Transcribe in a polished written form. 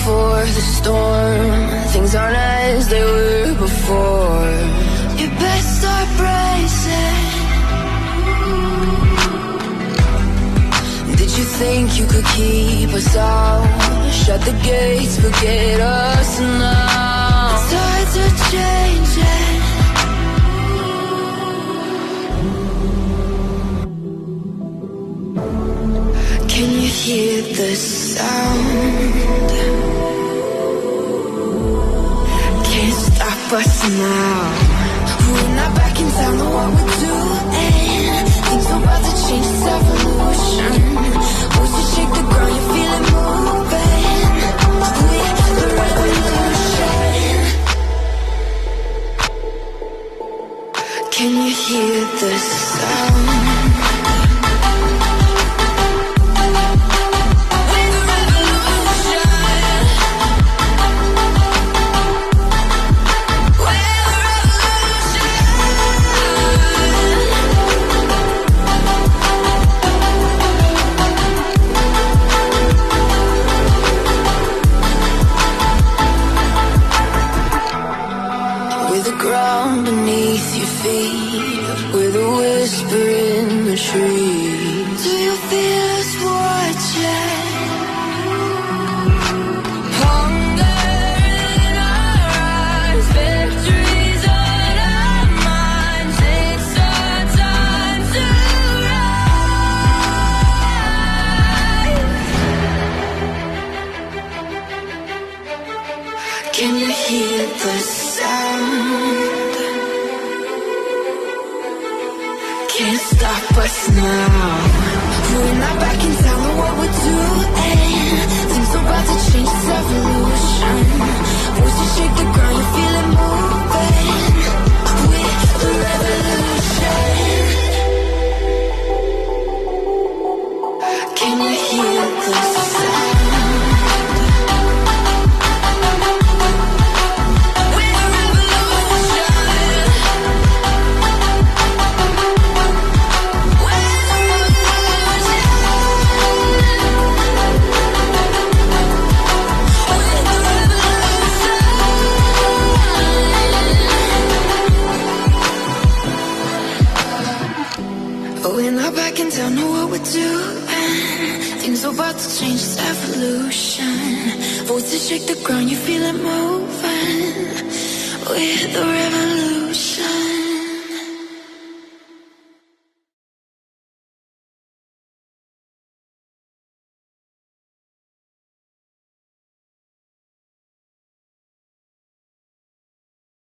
before the storm. Things aren't as they were before. You best start bracing. Did you think you could keep us out? Shut the gates, forget us now. Tides are changing. Can you hear the sound? Can't stop us now. We're not back in town, know what we're doing. Things are about to change, it's evolution. Once you shake the ground, you feel it moving. We're the revolution. Can you hear the sound? Can you hear the sound? Can't stop us now. We're not back in town, know what we're doing. Things are about to change, it's evolution. Once you shake the ground, you feel it moving. We're the revolution. Can you hear the sound? We're not back in town, know what we're doing. Things are about to change, it's evolution. Voices shake the ground, you feel it moving. We're the revolution.